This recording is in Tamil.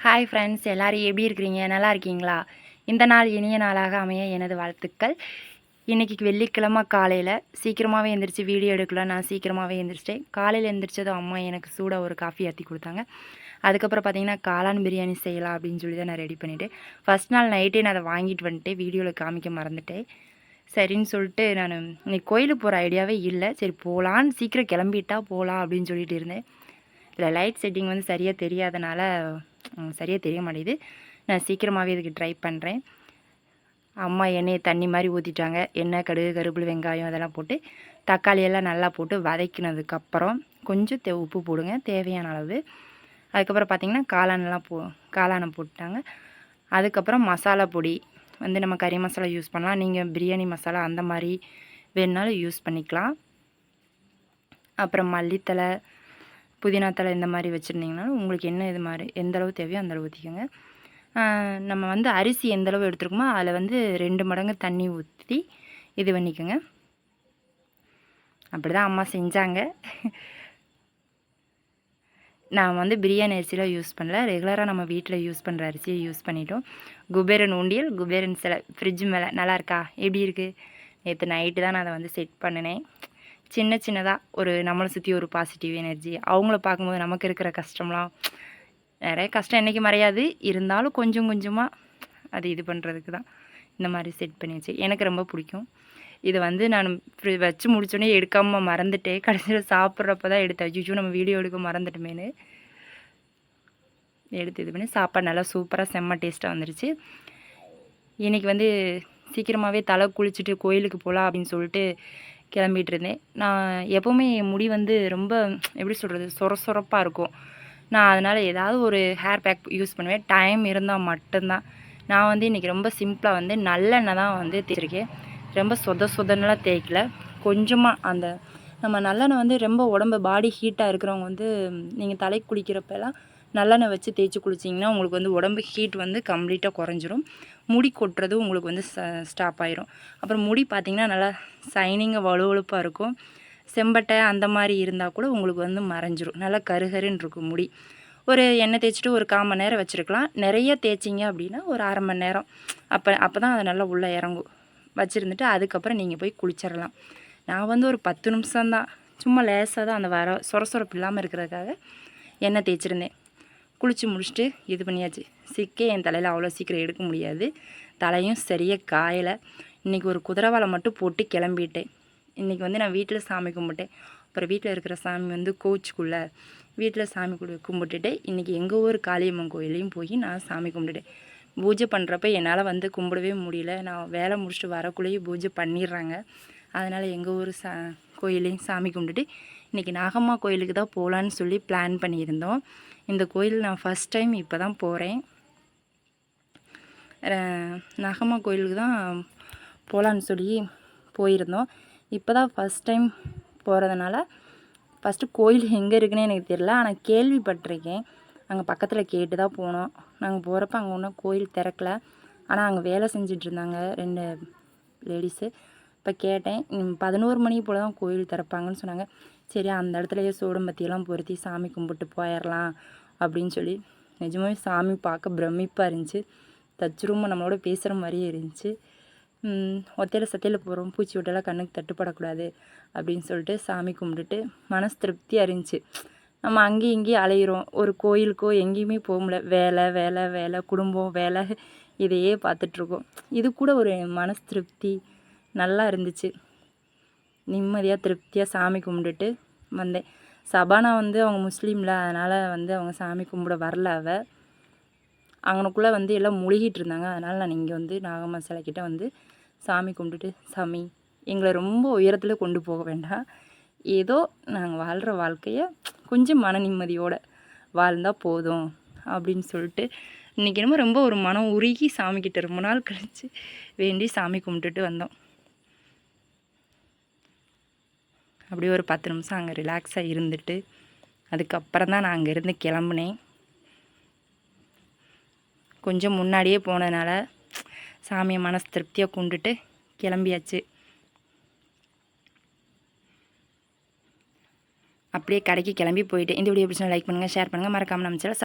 ஹாய் ஃப்ரெண்ட்ஸ், எல்லோரும் எப்படி இருக்கிறீங்க? நல்லா இருக்கீங்களா? இந்த நாள் இனிய நாளாக அமைய எனது வாழ்த்துக்கள். இன்றைக்கி வெள்ளிக்கிழமை காலையில் சீக்கிரமாகவே எழுந்திரிச்சு வீடியோ எடுக்கலாம். நான் சீக்கிரமாகவே எழுந்திரிச்சிட்டேன். காலையில் எழுந்திரிச்சதும் அம்மா எனக்கு சூடாக ஒரு காஃபி ஆற்றி கொடுத்தாங்க. அதுக்கப்புறம் பார்த்திங்கன்னா காளான் பிரியாணி செய்யலாம் அப்படின்னு சொல்லி தான் நான் ரெடி பண்ணிவிட்டேன். ஃபஸ்ட் நாள் நைட்டே நான் அதை வாங்கிட்டு வந்துட்டேன். வீடியோவில் காமிக்க மறந்துட்டேன். சரின்னு சொல்லிட்டு நான் இன்னைக்கு கோயிலுக்கு போகிற ஐடியாவே இல்லை. சரி போகலான்னு சீக்கிரம் கிளம்பிட்டா போகலாம் அப்படின்னு சொல்லிட்டு இருந்தேன். இதில் லைட் செட்டிங் வந்து சரியாக தெரியாதனால சரியாக தெரிய மாட்டேங்குது. நான் சீக்கிரமாகவே இதுக்கு ட்ரை பண்ணுறேன். அம்மா எண்ணெயை தண்ணி மாதிரி ஊற்றிட்டாங்க. எண்ணெய், கடுகு, கருவேப்பிலை, வெங்காயம் அதெல்லாம் போட்டு தக்காளியெல்லாம் நல்லா போட்டு வதக்கினதுக்கப்புறம் கொஞ்சம் உப்பு போடுங்க தேவையான அளவு. அதுக்கப்புறம் பார்த்திங்கன்னா காளானை போட்டாங்க. அதுக்கப்புறம் மசாலா பொடி வந்து நம்ம கறி மசாலா யூஸ் பண்ணலாம். நீங்கள் பிரியாணி மசாலா அந்த மாதிரி வேணுனாலும் யூஸ் பண்ணிக்கலாம். அப்புறம் மல்லித்தலை, புதினா தலை இந்த மாதிரி வச்சுருந்தீங்கனாலும் உங்களுக்கு என்ன இது மாதிரி எந்த அளவு தேவையோ அந்தளவு ஊற்றிக்கோங்க. நம்ம வந்து அரிசி எந்தளவு எடுத்துருக்கோமோ அதில் வந்து 2 மடங்கு தண்ணி ஊற்றி இது பண்ணிக்கோங்க. அப்படி தான் அம்மா செஞ்சாங்க. நான் வந்து பிரியாணி அரிசிலாம் யூஸ் பண்ணல. ரெகுலராக நம்ம வீட்டில் யூஸ் பண்ணுற அரிசியை யூஸ் பண்ணிட்டோம். குபேரன் உண்டியல், குபேரன் சிலை ஃப்ரிட்ஜ் மேலே நல்லாயிருக்கா? எப்படி இருக்குது? நேற்று நைட்டு தான் நான் அதை வந்து செட் பண்ணினேன். சின்ன சின்னதாக ஒரு நம்மளை சுற்றி ஒரு பாசிட்டிவ் எனர்ஜி. அவங்கள பார்க்கும்போது நமக்கு இருக்கிற கஷ்டம்லாம், நிறைய கஷ்டம் என்றைக்கு மறையாது, இருந்தாலும் கொஞ்சம் கொஞ்சமாக அது இது பண்ணுறதுக்கு தான் இந்த மாதிரி செட் பண்ணி வச்சு எனக்கு ரொம்ப பிடிக்கும். இது வந்து நான் வச்சு முடிச்சோடனே எடுக்காமல் மறந்துட்டேன். கடைசியில் சாப்பிட்றப்ப தான் எடுத்து அஜிஜோ நம்ம வீடியோ எடுக்க மறந்துட்டோமேனு எடுத்து இது பண்ணி சாப்பாடு நல்லா சூப்பராக செம்ம டேஸ்ட்டாக வந்துருச்சு. இன்றைக்கி வந்து சீக்கிரமாகவே தலை குளிச்சுட்டு கோயிலுக்கு போகலாம் அப்படின்னு சொல்லிட்டு கிளம்பிட்டு இருந்தேன். நான் எப்போவுமே என் முடி வந்து ரொம்ப எப்படி சொல்கிறது, சொரப்பாக இருக்கும். நான் அதனால் ஏதாவது ஒரு ஹேர் பேக் யூஸ் பண்ணுவேன். டைம் இருந்தால் மட்டும்தான். நான் வந்து இன்றைக்கி ரொம்ப சிம்பிளாக வந்து நல்லெண்ணெய் தான் வந்து தேய்ச்சிருக்கேன். ரொம்ப சொதனெலாம் தேய்க்கல. கொஞ்சமாக அந்த நம்ம நல்லெண்ணெய் வந்து ரொம்ப உடம்பு பாடி ஹீட்டாக இருக்கிறவங்க வந்து நீங்கள் தலைக்கு குளிக்கிறப்பெல்லாம் நல்லெண்ணெய் வச்சு தேய்ச்சி குளிச்சிங்கன்னா உங்களுக்கு வந்து உடம்பு ஹீட் வந்து கம்ப்ளீட்டாக குறைஞ்சிரும். முடி கொட்டுறது உங்களுக்கு வந்து ஸ்டாப் ஆயிரும். அப்புறம் முடி பார்த்திங்கன்னா நல்லா சைனிங்காக வலுவழுப்பாக இருக்கும். செம்பட்டை அந்த மாதிரி இருந்தால் கூட உங்களுக்கு வந்து மறைஞ்சிரும். நல்லா கருகருன்னு இருக்கும் முடி. ஒரு எண்ணெய் தேய்ச்சிட்டு ஒரு 1/4 மணி நேரம் வச்சுருக்கலாம். நிறைய தேய்ச்சிங்க அப்படின்னா ஒரு 1/2 மணி நேரம். அப்போ தான் அது நல்லா உள்ளே இறங்கும். வச்சுருந்துட்டு அதுக்கப்புறம் நீங்கள் போய் குளிச்சிடலாம். நான் வந்து ஒரு 10 நிமிஷம்தான், சும்மா லேசாக தான் அந்த சொரப்பு இல்லாமல் இருக்கிறதுக்காக எண்ணெய் தேய்ச்சிருந்தேன். குளித்து முடிச்சுட்டு இது பண்ணியாச்சு. சிக்கே என் தலையில் அவ்வளோ சீக்கிரம் எடுக்க முடியாது. தலையும் சரியாக காயலை. இன்றைக்கி ஒரு குதிரவாலை மட்டும் போட்டு கிளம்பிட்டேன். இன்றைக்கி வந்து நான் வீட்டில் சாமி கும்பிட்டேன். அப்புறம் வீட்டில் இருக்கிற சாமி வந்து கோச்சுக்குள்ளே வீட்டில் சாமி கும்பிட்டுட்டு இன்றைக்கி எங்கள் ஊர் காளியம்மன் கோயிலையும் போய் நான் சாமி கும்பிட்டுட்டேன். பூஜை பண்ணுறப்ப என்னால் வந்து கும்பிடவே முடியல. நான் வேலை முடிச்சுட்டு வரக்குள்ளேயே பூஜை பண்ணிடுறாங்க. அதனால் எங்கள் ஊர் கோயிலையும் சாமி கும்பிட்டுட்டு இன்றைக்கி நாகம்மா கோயிலுக்கு தான் போகலான்னு சொல்லி பிளான் பண்ணியிருந்தோம். இந்த கோயில் நான் ஃபஸ்ட் டைம் இப்போ தான் போகிறேன். நாகம்மா கோயிலுக்கு தான் போகலான்னு சொல்லி போயிருந்தோம். இப்போ தான் ஃபஸ்ட் டைம் போகிறதுனால ஃபஸ்ட்டு கோயில் எங்கே இருக்குன்னு எனக்கு தெரியல. ஆனால் கேள்விப்பட்டிருக்கேன். அங்கே பக்கத்தில் கேட்டு தான் போனோம். நாங்கள் போகிறப்ப அங்கே ஒன்றும் கோயில் திறக்கல. ஆனால் அங்கே வேலை செஞ்சிட்ருந்தாங்க 2 லேடிஸு. இப்போ கேட்டேன், 11 மணி போல் தான் கோயில் திறப்பாங்கன்னு சொன்னாங்க. சரி அந்த இடத்துலையே சூடம்பத்தியெல்லாம் பொருத்தி சாமி கும்பிட்டு போயிடலாம் அப்படின்னு சொல்லி நிஜமாவே சாமி பார்க்க பிரமிப்பாக இருந்துச்சு. தச்சுரூமாக நம்மளோட பேசுகிற மாதிரியே இருந்துச்சு. ஒத்தையில் சத்தையில் போகிறோம், பூச்சி விட்டெல்லாம் கண்ணுக்கு தட்டுப்படக்கூடாது அப்படின்னு சொல்லிட்டு சாமி கும்பிட்டுட்டு மனசு திருப்தியாக இருந்துச்சு. நம்ம அங்கேயும் இங்கேயும் அலையிறோம், ஒரு கோயிலுக்கோ எங்கேயுமே போக முடியல. வேலை வேலை வேலை, குடும்பம் வேலை, இதையே பார்த்துட்ருக்கோம். இது கூட ஒரு மனசு திருப்தி நல்லா இருந்துச்சு. நிம்மதியாக திருப்தியாக சாமி கும்பிட்டுட்டு வந்தேன். சபானா வந்து அவங்க முஸ்லீமில், அதனால் வந்து அவங்க சாமி கும்பிட வரல. அவனுக்குள்ளே வந்து எல்லாம் முழுகிட்டு இருந்தாங்க. அதனால் நான் இங்கே வந்து நாகம்மா சிலைக்கிட்ட வந்து சாமி கும்பிட்டுட்டு, சாமி எங்களை ரொம்ப உயரத்தில் கொண்டு போக வேண்டாம், ஏதோ நாங்கள் வாழ்கிற வாழ்க்கையை கொஞ்சம் மன நிம்மதியோடு வாழ்ந்தால் போதும் அப்படின்னு சொல்லிட்டு இன்றைக்கி என்னமோ ரொம்ப ஒரு மனம் உருகி சாமிக்கிட்ட ரொம்ப நாள் கழித்து வேண்டி சாமி கும்பிட்டுட்டு வந்தோம். அப்படியே ஒரு 10 நிமிஷம் அங்கே ரிலாக்ஸாக இருந்துட்டு அதுக்கப்புறம் தான் நான் அங்கேருந்து கிளம்புனேன். கொஞ்சம் முன்னாடியே போனதுனால சாமியை மனசு திருப்தியாக கும்பிட்டுட்டு கிளம்பியாச்சு. அப்படியே கடைக்கு கிளம்பி போயிட்டு இந்த வீடியோ பிடிச்சா லைக் பண்ணுங்கள், ஷேர் பண்ணுங்கள், மறக்காமல் நம்ம சேனல்